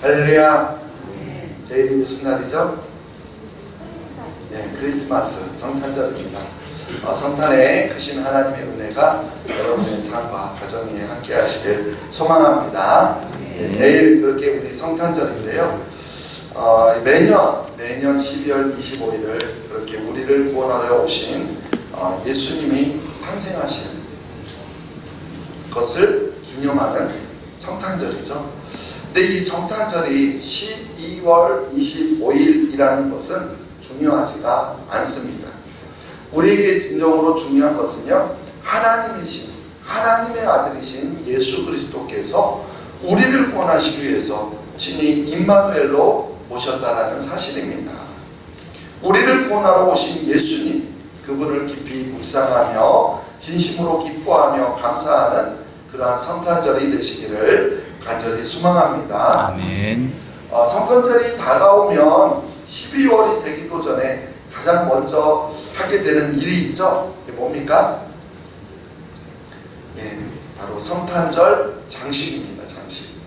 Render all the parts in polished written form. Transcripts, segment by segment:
할렐루야. 내일이 무슨 날이죠? 네, 크리스마스 성탄절입니다. 성탄에 크신 하나님의 은혜가 여러분의 삶과 가정에 함께 하시길 소망합니다. 네, 내일 그렇게 우리 성탄절인데요. 매년 12월 25일을 그렇게 우리를 구원하러 오신 예수님이 탄생하신 것을 기념하는 성탄절이죠. 근데 이 성탄절이 12월 25일이라는 것은 중요하지가 않습니다. 우리에게 진정으로 중요한 것은요, 하나님의 아들이신 예수 그리스도께서 우리를 구원하시기 위해서 친히 임마누엘로 오셨다라는 사실입니다. 우리를 구원하러 오신 예수님, 그분을 깊이 묵상하며 진심으로 기뻐하며 감사하는 그러한 성탄절이 되시기를 간절히 소망합니다. 아멘. 성탄절이 다가오면 12월이 되기도 전에 가장 먼저 하게 되는 일이 있죠. 그게 뭡니까? 바로 성탄절 장식입니다. 장식.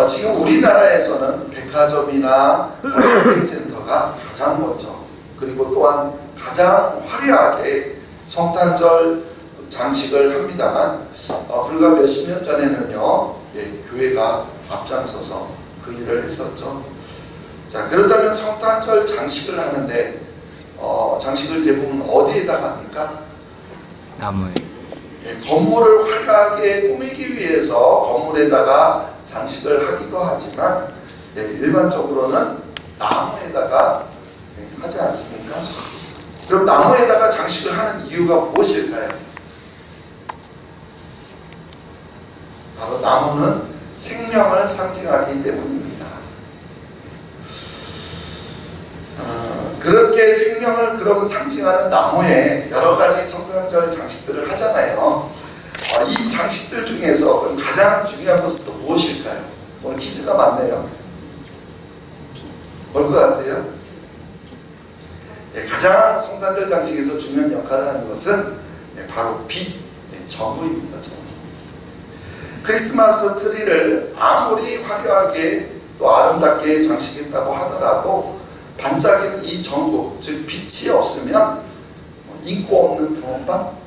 지금 우리나라에서는 백화점이나 쇼핑센터가 가장 먼저, 그리고 또한 가장 화려하게 성탄절 장식을 합니다만, 불과 몇십 년 전에는요, 교회가 앞장서서 그 일을 했었죠. 자, 그렇다면 성탄절 장식을 하는데 장식을 대부분 어디에다 합니까? 나무에. 건물을 화려하게 꾸미기 위해서 건물에다가 장식을 하기도 하지만 일반적으로는 나무에다가 하지 않습니까? 그럼 나무에다가 장식을 하는 이유가 무엇일까요? 바로 나무는 생명을 상징하기 때문입니다. 그렇게 생명을 그럼 상징하는 나무에 여러 가지 성탄절 장식들을 하잖아요. 이 장식들 중에서 그럼 가장 중요한 것은 또 무엇일까요? 오늘 퀴즈가 많네요. 뭘 것 같아요? 가장 성탄절 장식에서 중요한 역할을 하는 것은 바로 빛, 전구입니다. 전구. 크리스마스 트리를 아무리 화려하게 또 아름답게 장식했다고 하더라도 반짝이는 이 전구, 즉 빛이 없으면 인고 없는 붕어빵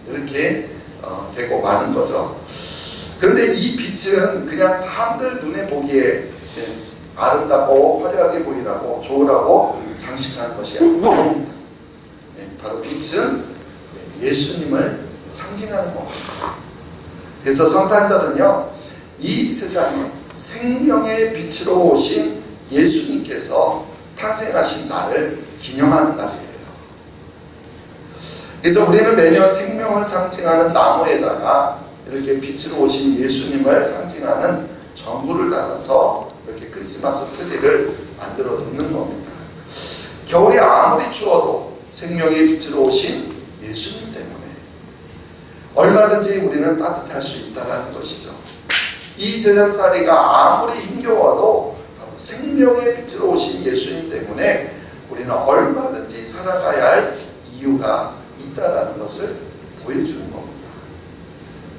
이렇게 되고 마는 거죠. 그런데 이 빛은 그냥 사람들 눈에 보기에 아름답고 화려하게 보이라고 좋으라고 장식하는 것이 아닙니다. 바로 빛은 예수님을 상징하는 겁니다. 그래서 성탄절은요, 이 세상에 생명의 빛으로 오신 예수님께서 탄생하신 날을 기념하는 날이에요. 그래서 우리는 매년 생명을 상징하는 나무에다가 이렇게 빛으로 오신 예수님을 상징하는 전구를 달아서 이렇게 크리스마스 트리를 만들어 놓는 겁니다. 겨울이 아무리 추워도 생명의 빛으로 오신 예수님 때문에 얼마든지 우리는 따뜻할 수 있다는 것이죠. 이 세상살이가 아무리 힘겨워도 바로 생명의 빛으로 오신 예수님 때문에 우리는 얼마든지 살아가야 할 이유가 있다는 것을 보여주는 겁니다.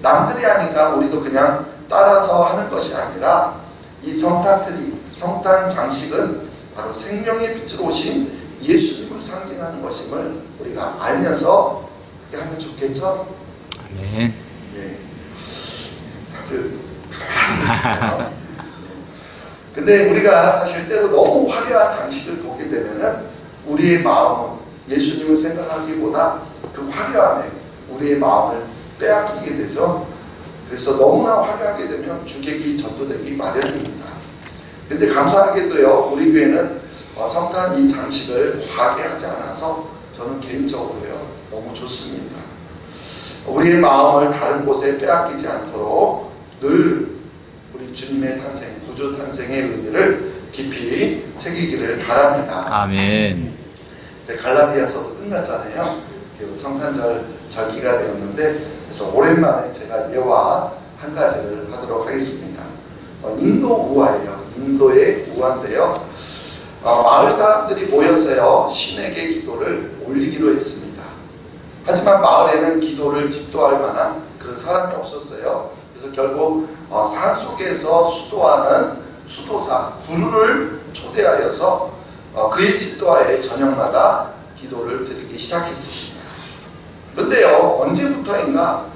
남들이 하니까 우리도 그냥 따라서 하는 것이 아니라 이 성탄 장식은 바로 생명의 빛으로 오신 예수님을 상징하는 것임을 우리가 알면서 그렇게 하면 좋겠죠? 아멘. 다들 가만히 계시네요. 근데 우리가 사실 때로 너무 화려한 장식을 보게 되면은 우리의 마음은 예수님을 생각하기보다 그 화려함에 우리의 마음을 빼앗기게 되죠. 그래서 너무나 화려하게 되면 주객이 전도되기 마련입니다. 근데 감사하게도요, 우리 교회는 성탄 이 장식을 과하게 하지 않아서 저는 개인적으로요, 너무 좋습니다. 우리의 마음을 다른 곳에 빼앗기지 않도록 늘 우리 주님의 탄생, 구주 탄생의 의미를 깊이 새기기를 바랍니다. 아멘. 이제 갈라디아서도 끝났잖아요. 그리고 성탄절 절기가 되었는데, 그래서 오랜만에 제가 예화 한 가지를 하도록 하겠습니다. 인도 우화예요. 인도의 우화인데요. 마을 사람들이 모여서요, 신에게 기도를 올리기로 했습니다. 하지만 마을에는 기도를 집도할 만한 그런 사람이 없었어요. 그래서 결국 산속에서 수도하는 수도사 구루를 초대하여서 그의 집도하에 저녁마다 기도를 드리기 시작했습니다. 그런데요, 언제부터인가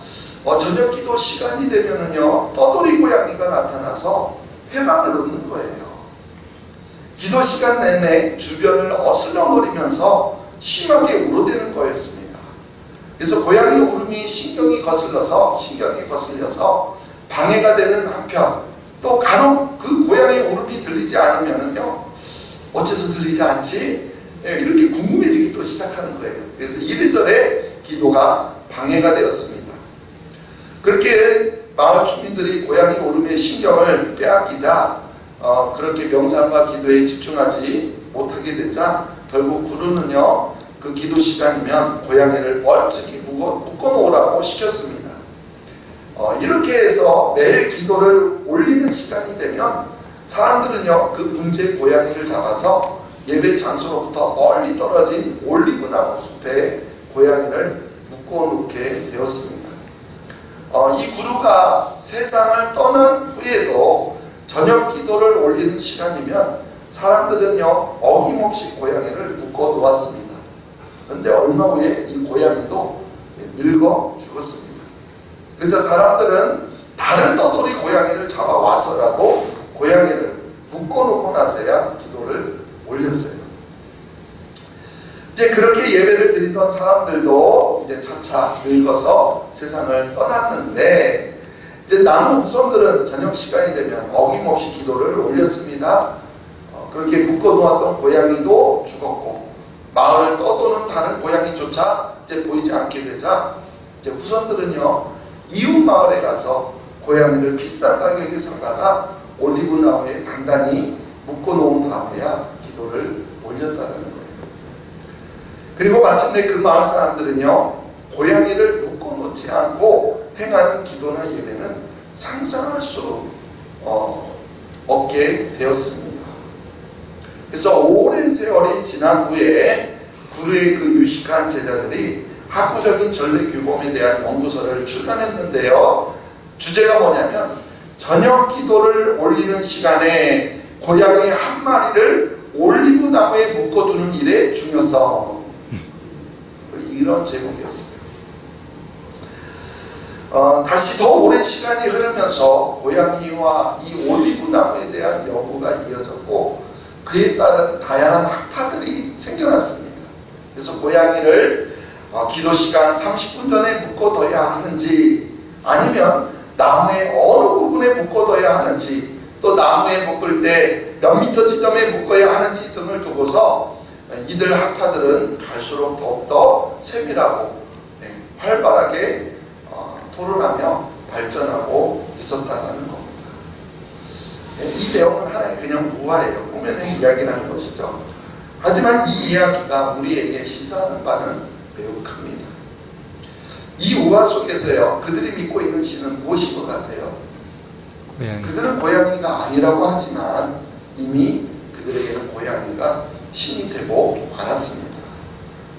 저녁 기도 시간이 되면은요, 떠돌이 고양이가 나타나서 회방을 놓는 거예요. 기도 시간 내내 주변을 어슬렁거리면서 심하게 울어대는 거였습니다. 그래서 고양이 울음이 신경이 거슬려서 방해가 되는 한편, 또 간혹 그 고양이 울음이 들리지 않으면은요, 어째서 들리지 않지? 이렇게 궁금해지기 또 시작하는 거예요. 그래서 이래저래 기도가 방해가 되었습니다. 그렇게 마을 주민들이 고양이 울음의 신경을 빼앗기자 그렇게 명상과 기도에 집중하지 못하게 되자 결국 구루는요, 그 기도 시간이면 고양이를 멀찍이 묶어놓으라고 시켰습니다. 이렇게 해서 매일 기도를 올리는 시간이 되면 사람들은요, 그 문제 고양이를 잡아서 예배 장소로부터 멀리 떨어진 올리브나무 숲에 고양이를 묶어놓게 되었습니다. 이 구루가 세상을 떠난 후에도 저녁 기도를 올리는 시간이면 사람들은요, 어김없이 고양이를 묶어놓았습니다. 그런데 얼마 후에 이 고양이도 늙어 죽었습니다. 그래서 사람들은 다른 떠돌이 고양이를 잡아와서라도 고양이를 묶어놓고 나서야 기도를 올렸어요. 이제 그렇게 예배를 드리던 사람들도 이제 차차 늙어서 세상을 떠났는데, 이제 남은 후손들은 저녁 시간이 되면 어김없이 기도를 올렸습니다. 그렇게 묶어놓았던 고양이도 죽었고, 마을을 떠도는 다른 고양이조차 이제 보이지 않게 되자, 이제 후손들은요, 이웃 마을에 가서 고양이를 비싼 가격에 사다가 올리브 나무에 단단히 묶어놓은 다음에야 기도를 올렸다는 거예요. 그리고 마침내 그 마을 사람들은요, 고양이를 묶어놓지 않고 행하는 기도나 예배는 상상할 수 없게 되었습니다. 그래서 오랜 세월이 지난 후에 구루의 그 유식한 제자들이 학구적인 전례 규범에 대한 연구서를 출간했는데요, 주제가 뭐냐면 저녁 기도를 올리는 시간에 고양이 한 마리를 올리브 나무에 묶어두는 일의 중요성, 이런 제목이었습니다. 다시 더 오랜 시간이 흐르면서 고양이와 이 올리브 나무에 대한 연구가 이어졌고, 그에 따른 다양한 학파들이 생겨났습니다. 그래서 고양이를 기도 시간 30분 전에 묶어둬야 하는지, 아니면 나무의 어느 부분에 묶어둬야 하는지, 또 나무에 묶을 때 몇 미터 지점에 묶어야 하는지 등을 두고서 이들 학파들은 갈수록 더욱더 세밀하고 활발하게 토론하며 발전하고 있었다는 겁니다. 이 내용은 하나의 그냥 우화예요. 꾸며낸 이야기라는 것이죠. 하지만 이 이야기가 우리에게 시사하는 바는 매우 큽니다. 이 우화 속에서요, 그들이 믿고 있는 신은 무엇인 것 같아요? 고양이. 그들은 고양이가 아니라고 하지만 이미 그들에게는 고양이가 신이 되고 말았습니다.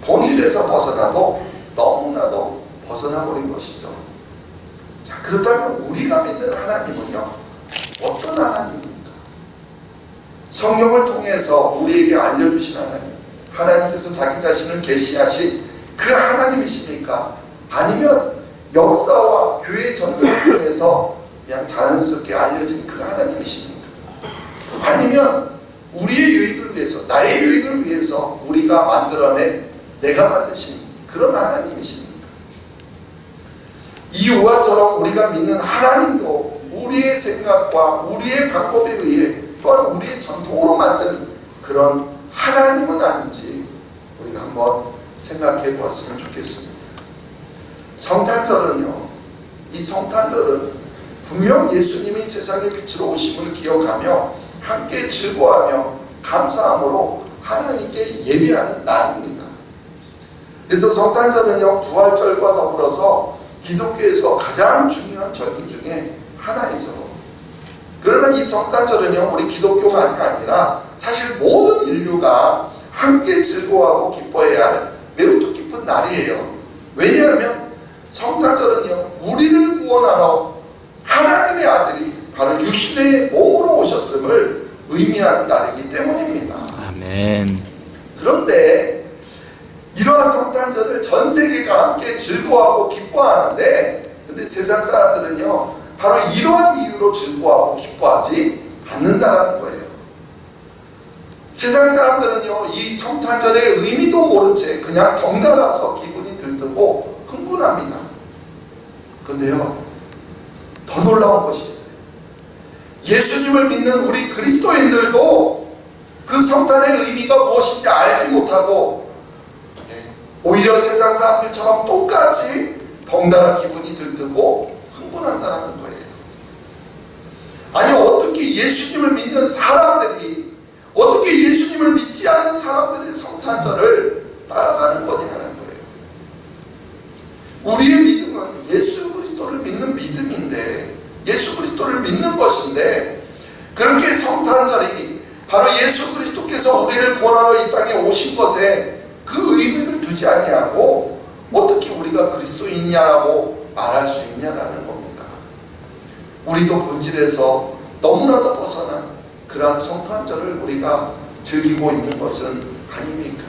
본일에서 벗어나도 너무나도 벗어나버린 것이죠. 자, 그렇다면 우리가 믿는 하나님은요, 어떤 하나님입니까? 성경을 통해서 우리에게 알려주신 하나님, 하나님께서 자기 자신을 계시하신 그 하나님이십니까? 아니면 역사와 교회 전도를 통해서 그냥 자연스럽게 알려진 그 하나님이십니까? 아니면 우리의 유익을 위해서, 나의 유익을 위해서 우리가 만들어낸, 내가 만드신 그런 하나님이십니까? 이 우화처럼 우리가 믿는 하나님도 우리의 생각과 우리의 방법에 의해, 또한 우리의 전통으로 만든 그런 하나님은 아닌지 우리가 한번 생각해 보았으면 좋겠습니다. 성탄절은요, 이 성탄절은 분명 예수님이 세상의 빛으로 오심을 기억하며 함께 즐거워하며 감사함으로 하나님께 예배하는 날입니다. 그래서 성탄절은요, 부활절과 더불어서 기독교에서 가장 중요한 절기 중에 하나이죠. 그러나 이 성탄절은요, 우리 기독교만이 아니라 사실 모든 인류가 함께 즐거워하고 기뻐해야 할 매우 뜻깊은 날이에요. 왜냐하면 성탄절은요, 우리를 구원하러 하나님의 아들이 바로 육신의 몸으로 오셨음을 의미하는 날이기 때문입니다. 아멘. 그런데 이러한 성탄절을 전 세계가 함께 즐거워하고 기뻐하는데, 근데 세상 사람들은요 바로 이러한 이유로 즐거워하고 기뻐하지 않는다는 거예요. 세상 사람들은요 이 성탄절의 의미도 모른 채 그냥 덩달아서 기분이 들뜨고 흥분합니다. 근데요 더 놀라운 것이 있어요. 예수님을 믿는 우리 그리스도인들도 그 성탄의 의미가 무엇인지 알지 못하고 오히려 세상 사람들처럼 똑같이 덩달아 기분이 들뜨고 흥분한다는 거예요. 아니 어떻게 예수님을 믿는 사람들이 어떻게 예수님을 믿지 않는 사람들의 성탄절을 따라가는 거냐는 거예요. 우리의 믿음은 예수 그리스도를 믿는 믿음인데, 예수 그리스도를 믿는 것인데, 그렇게 성탄절이 바로 예수 그리스도께서 우리를 구원하러 이 땅에 오신 것에 그 의미를 두지 아니하고 어떻게 우리가 그리스도인이냐라고 말할 수 있냐라는 겁니다. 우리도 본질에서 너무나도 벗어난 그러한 성탄절을 우리가 즐기고 있는 것은 아닙니까?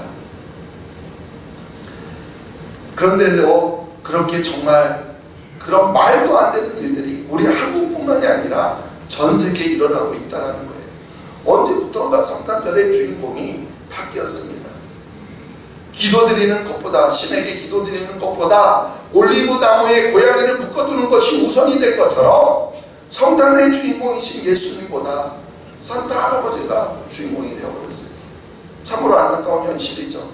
그런데도 그렇게 정말 그런 말도 안 되는 일들이 우리 한국뿐만이 아니라 전 세계에 일어나고 있다는 거예요. 언제부턴가 성탄절의 주인공이 바뀌었습니다. 기도드리는 것보다, 신에게 기도드리는 것보다 올리브 나무에 고양이를 묶어두는 것이 우선이 된 것처럼 성탄의 주인공이신 예수님보다 산타 할아버지가 주인공이 되어버렸어요. 참으로 안타까운 현실이죠.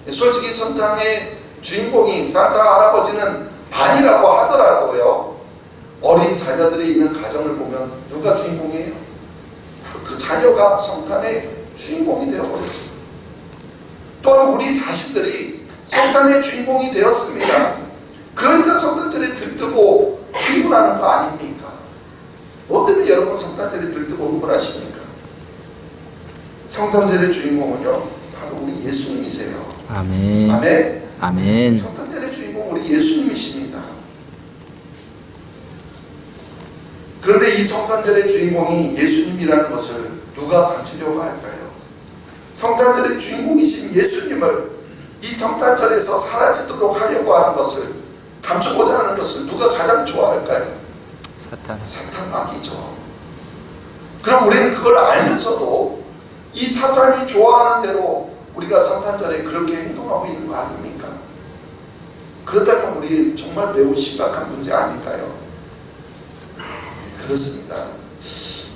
솔직히 성탄의 주인공이 산타 할아버지는 아니라고 하더라도요, 어린 자녀들이 있는 가정을 보면 누가 주인공이에요? 그 자녀가 성탄의 주인공이 되어버렸어요. 또한 우리 자신들이 성탄의 주인공이 되었습니다. 그러니까 성탄절에 들뜨고 흥분하는 거 아닙니까? 뭐 때문에 여러분 성탄절에 들뜨고 흥분하십니까? 성탄절의 주인공은요 바로 우리 예수님이세요. 아멘. 아멘. 아멘. 성탄절의 주인공 우리 예수님이십니다. 그런데 이 성탄절의 주인공이 예수님이라는 것을 누가 감추려고 할까요? 성탄절의 주인공이신 예수님을 이 성탄절에서 사라지도록 하려고 하는 것을, 감추고자 하는 것을 누가 가장 좋아할까요? 사탄 마귀죠. 그럼 우리는 그걸 알면서도 이 사탄이 좋아하는 대로 우리가 성탄절에 그렇게 행동하고 있는 거 아닙니까? 그렇다면 우리 정말 매우 심각한 문제 아닐까요? 그렇습니다.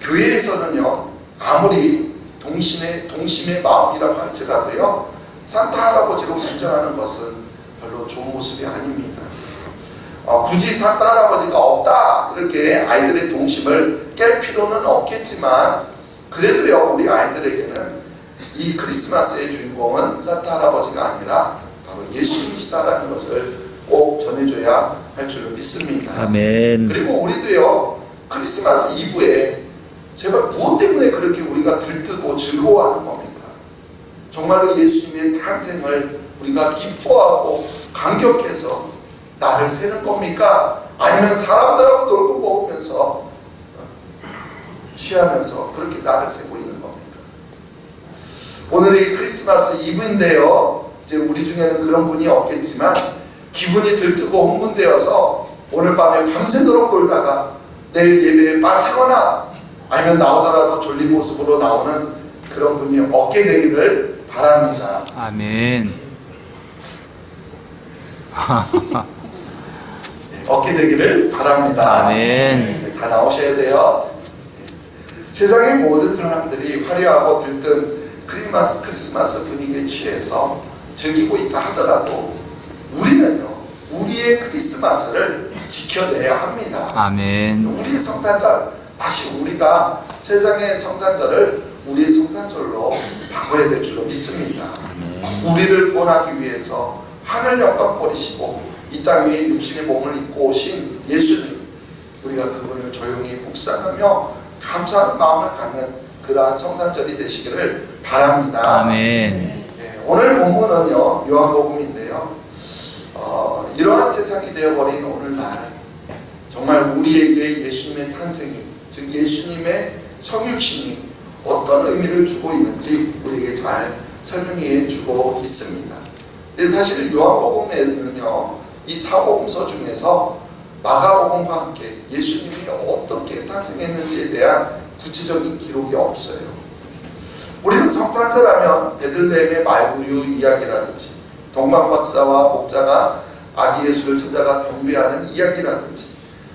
교회에서는요 아무리 동심의 마음이라고 할지라도요 산타 할아버지로 간증하는 것은 별로 좋은 모습이 아닙니다. 굳이 산타 할아버지가 없다 이렇게 아이들의 동심을 깰 필요는 없겠지만, 그래도요 우리 아이들에게는 이 크리스마스의 주인공은 산타 할아버지가 아니라 바로 예수님이시다라는 것을 꼭 전해줘야 할 줄로 믿습니다. 아멘. 그리고 우리도요 크리스마스 이브에 제발 무엇 때문에 그렇게 우리가 들뜨고 즐거워하는 겁니까? 정말로 예수님의 탄생을 우리가 기뻐하고 감격해서 날을 새는 겁니까? 아니면 사람들하고 놀고 먹으면서 취하면서 그렇게 날을 새고 있는 겁니까? 오늘이 크리스마스 이브인데요, 이제 우리 중에는 그런 분이 없겠지만 기분이 들뜨고 흥분되어서 오늘 밤에 밤새도록 놀다가 내일 예배에 빠지거나 아니면 나오더라도 졸린 모습으로 나오는 그런 분이 없게 되기를 바랍니다. 아멘. 얻게 되기를 바랍니다. 아멘. 다 나오셔야 돼요. 세상의 모든 사람들이 화려하고 들뜬 크리스마스 분위기에 취해서 즐기고 있다 하더라도 우리는요 우리의 크리스마스를 지켜내야 합니다. 아멘. 우리의 성탄절, 다시 우리가 세상의 성탄절을 우리의 성탄절로 바꿔야 될 줄로 믿습니다. 아멘. 우리를 구원하기 위해서 하늘 영광 버리시고 이 땅 위에 육신의 몸을 입고 오신 예수님, 우리가 그분을 조용히 묵상하며 감사하는 마음을 갖는 그러한 성탄절이 되시기를 바랍니다. 아멘. 네, 오늘 본문은요 요한복음인데요, 이러한 세상이 되어버린 오늘날 정말 우리에게 예수님의 탄생이, 즉 예수님의 성육신이 어떤 의미를 주고 있는지 우리에게 잘 설명해 주고 있습니다. 근데 사실 요한복음에는요, 이 사복음서 중에서 마가복음과 함께 예수님이 어떻게 탄생했는지에 대한 구체적인 기록이 없어요. 우리는 성탄절하면 베들레헴의 말구유 이야기라든지 동방박사와 목자가 아기 예수를 찾아가 경배하는 이야기라든지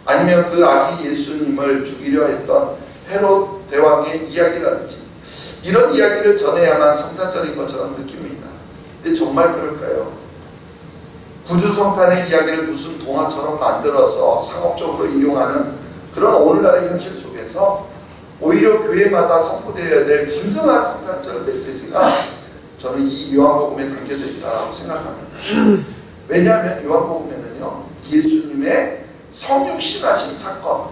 아니면 그 아기 예수님을 죽이려 했던 헤롯 대왕의 이야기라든지 이런 이야기를 전해야만 성탄절인 것처럼 느낍니다. 근데 정말 그럴까요? 구주성탄의 이야기를 무슨 동화처럼 만들어서 상업적으로 이용하는 그런 오늘날의 현실 속에서 오히려 교회마다 선포되어야 될 진정한 성탄절 메시지가 저는 이 요한복음에 담겨져 있다고 생각합니다. 왜냐하면 요한복음에는요, 예수님의 성육신하신 사건,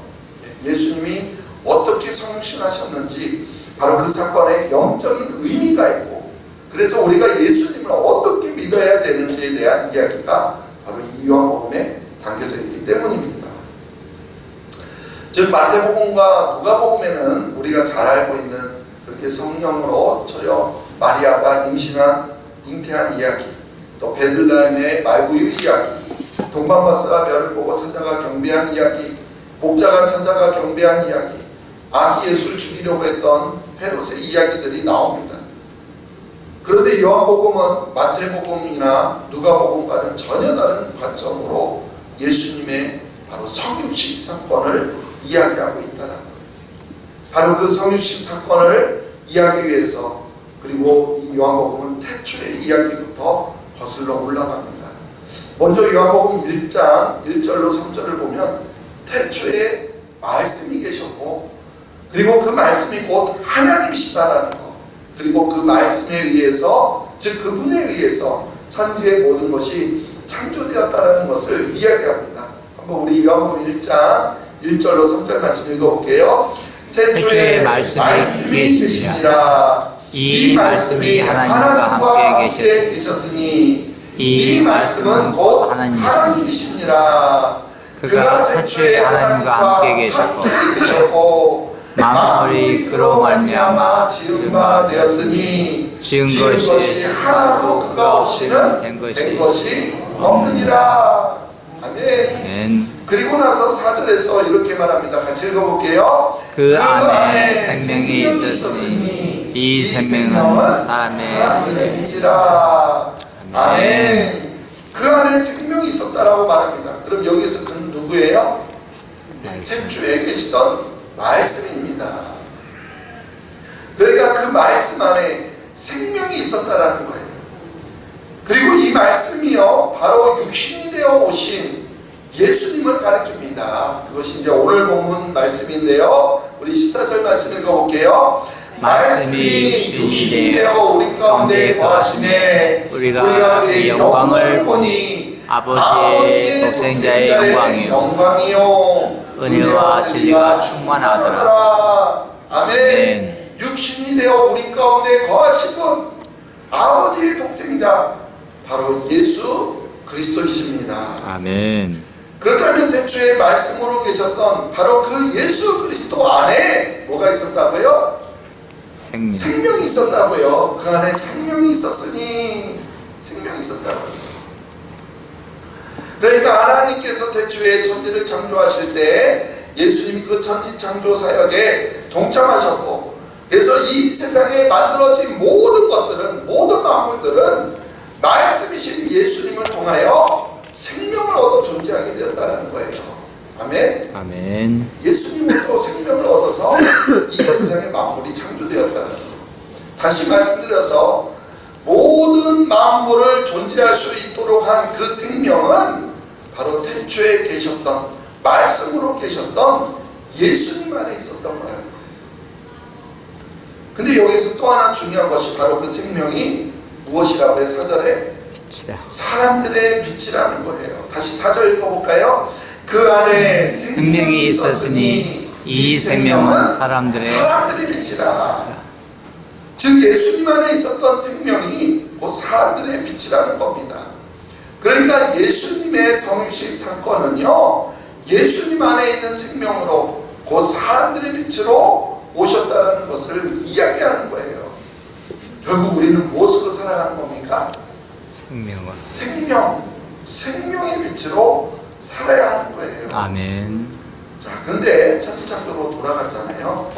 예수님이 어떻게 성육신하셨는지 바로 그 사건에 영적인 의미가 있고, 그래서 우리가 예수님을 어떻게 믿어야 되는지에 대한 이야기가 바로 이 요한복음에 담겨져 있기 때문입니다. 즉 마태복음과 누가복음에는 우리가 잘 알고 있는 그렇게 성령으로 저려 마리아가 잉태한 이야기, 또 베들레헴의 말구유 이야기, 동방박사가 별을 보고 찾아가 경배한 이야기, 목자가 찾아가 경배한 이야기, 아기 예수를 죽이려고 했던 헤롯의 이야기들이 나옵니다. 그런데 요한복음은 마태복음이나 누가복음과는 전혀 다른 관점으로 예수님의 바로 성육신 사건을 이야기하고 있다는 거예요. 바로 그 성육신 사건을 이야기하기 위해서, 그리고 이 요한복음은 태초의 이야기부터 거슬러 올라갑니다. 먼저 요한복음 1장 1절로 3절을 보면 태초에 말씀이 계셨고, 그리고 그 말씀이 곧 하나님이시다라는 것, 그리고 그 말씀에 의해서, 즉 그분에 의해서 천지의 모든 것이 창조되었다는 것을 이야기합니다. 한번 우리 요한복음 1장 1절로 3절 말씀 읽어볼게요. 태초에 말씀이 계시니라. 이 말씀이 하나님과 함께 계셨으니 이 말씀은 곧 하나님이시니라. 그가 태초에 하나님과 함께 계셨고 만물이 그로 말미암아 지은 바 되었으니 지은 것이 하나도 그가 없이는 된 것이 없느니라. 아멘. 그리고 나서 4절에서 이렇게 말합니다. 같이 읽어볼게요. 그 안에 생명이 있었으니 이 생명은 사람들의 빛이라. 아멘. 그 안에 생명이 있었다라고 말합니다. 그럼 여기서 그는 누구예요? 태초에 계시던 말씀입니다. 그러니까 그 말씀 안에 생명이 있었다라는 거예요. 그리고 이 말씀이요, 바로 육신이 되어 오신 예수님을 가리킵니다. 그것이 이제 오늘 본문 말씀인데요. 우리 14절 말씀 읽어볼게요. 말씀이 육신이 되어 우리 가운데 거하심에 우리가 그의 영광을 보니 아버지의 독생자의 영광이요 은혜와 진리가 충만하더라. 아멘. 육신이 되어 우리 가운데 거하신 분, 아버지의 독생자, 바로 예수 그리스도이십니다. 아멘. 그렇다면 태초에 말씀으로 계셨던 바로 그 예수 그리스도 안에 뭐가 있었다고요? 생명이 있었다고요. 그 안에 생명이 있었으니 생명이 있었다고요. 그러니까 하나님께서 태초에 천지를 창조하실 때 예수님이 그 천지 창조 사역에 동참하셨고, 그래서 이 세상에 만들어진 모든 것들은, 모든 만물들은 말씀이신 예수님을 통하여 생명을 얻어 존재하게 되었다는 거예요. 아멘. 아멘. 예수님으로부터 생명을 얻어서 이 세상의 만물이 창조되었다는 거예요. 다시 말씀드려서 모든 만물을 존재할 수 있도록 한 그 생명은 바로 태초에 계셨던, 말씀으로 계셨던 예수님 안에 있었던 거예요. 근데 여기서 또 하나 중요한 것이 바로 그 생명이 무엇이라고 해요? 4절에 사람들의 빛이라는 거예요. 다시 4절 읽어볼까요? 그 안에 생명이 있었으니 이 생명은 사람들의 빛이라. 즉 예수님 안에 있었던 생명이 곧 사람들의 빛이라는 겁니다. 그러니까 예수님의 성육신 사건은요, 예수님 안에 있는 생명으로 곧 사람들의 빛으로 오셨던 것을 이야기하는 거예요. 결국 우리는 무엇으로 살아가는 겁니까? 생명을. 생명의 빛으로 살아야 하는 거예요. 아멘. 자, 근데 천지창조로 돌아갔잖아요.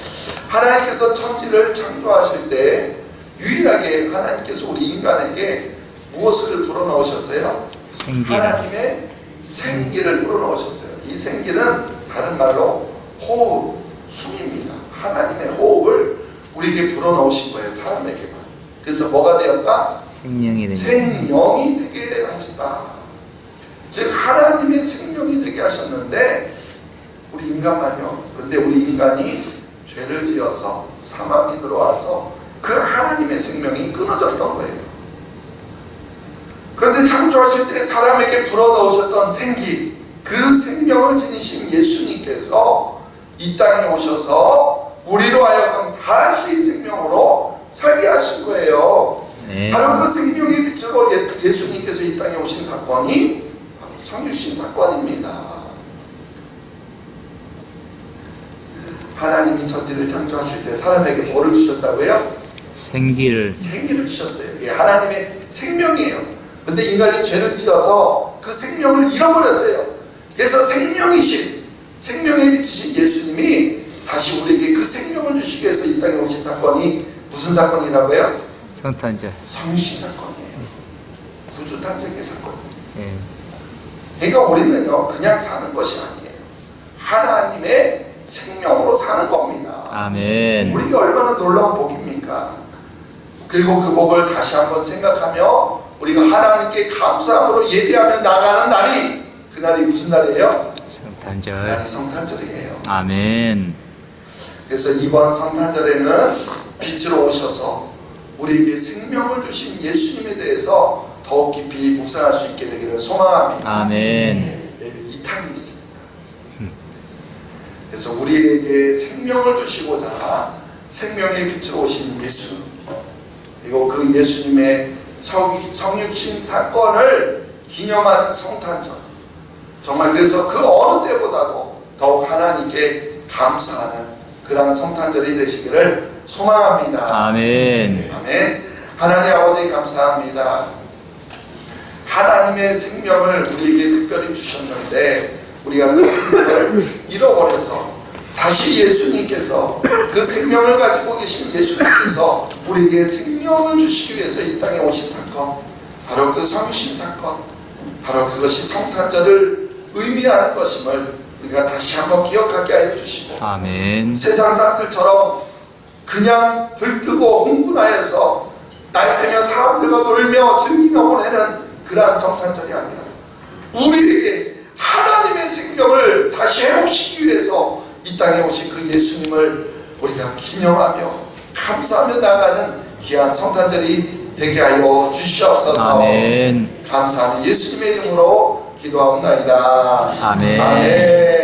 하나님께서 천지를 창조하실 때 유일하게 하나님께서 우리 인간에게 무엇을 불어넣으셨어요? 생기를. 하나님의 생기를 불어넣으셨어요. 이 생기는 다른 말로 호흡, 숨입니다. 하나님의 호흡을 우리에게 불어넣으신 거예요. 사람에게만. 그래서 뭐가 되었다? 생명이 되는. 생명이 되게 하시다. 즉 하나님의 생명이 되게 하셨는데 우리 인간만요. 그런데 우리 인간이 죄를 지어서 사망이 들어와서 그 하나님의 생명이 끊어졌던 거예요. 그런데 창조하실 때 사람에게 불어넣으셨던 생기, 그 생명을 지니신 예수님께서 이 땅에 오셔서 우리로 하여금 다시 생명으로 살게 하신 거예요. 네. 바로 그 생명의 빛으로 예수님께서 이 땅에 오신 사건이 바로 성육신 사건입니다. 하나님이 천지를 창조하실 때 사람에게 뭐를 주셨다고요? 생기를. 생기를 주셨어요. 이게 하나님의 생명이에요. 근데 인간이 죄를 지어서 그 생명을 잃어버렸어요. 그래서 생명이신, 생명의 빛이신 예수님이 다시 우리에게 그 생명을 주시기 위해서 이 땅에 오신 사건이 무슨 사건이라고요? 성탄절. 성신 사건이에요. 구주 탄생의 사건. 예. 그러니까 우리는요 그냥 사는 것이 아니에요. 하나님의 생명으로 사는 겁니다. 아멘. 우리가 얼마나 놀라운 복입니까? 그리고 그 복을 다시 한번 생각하며 우리가 하나님께 감사함으로 예배하며 나가는 날이, 그날이 무슨 날이에요? 성탄절. 그날이 성탄절이에요. 아멘. 그래서 이번 성탄절에는 빛으로 오셔서 우리에게 생명을 주신 예수님에 대해서 더욱 깊이 묵상할 수 있게 되기를 소망합니다. 아멘. 내일 2탄이 있습니다. 그래서 우리에게 생명을 주시고자 생명의 빛으로 오신 예수, 그리고 그 예수님의 성육신 사건을 기념하는 성탄절, 정말 그래서 그 어느 때보다도 더욱 하나님께 감사하는 그러한 성탄절이 되시기를 소망합니다. 아멘. 아멘. 하나님 아버지 감사합니다. 하나님의 생명을 우리에게 특별히 주셨는데 우리가 그 생명을 잃어버려서 다시 예수님께서 그 생명을 가지고 계신 예수님께서 우리에게 생명을 주시기 위해서 이 땅에 오신 사건, 바로 그 성신 사건, 바로 그것이 성탄절을 의미하는 것임을 우리가 다시 한번 기억하게 하여 주시고, 아멘. 세상 사람들처럼 그냥 들뜨고 흥분하여서 날새며 사람들과 놀며 즐기며 보내는 그러한 성탄절이 아니라 우리에게 하나님의 생명을 다시 회복시키기 위해서 이 땅에 오신 그 예수님을 우리가 기념하며 감사하며 나가는 귀한 성탄절이 되게 하여 주시옵소서. 아멘. 감사하며 예수님의 이름으로 기도하옵나이다. 아멘. 아멘.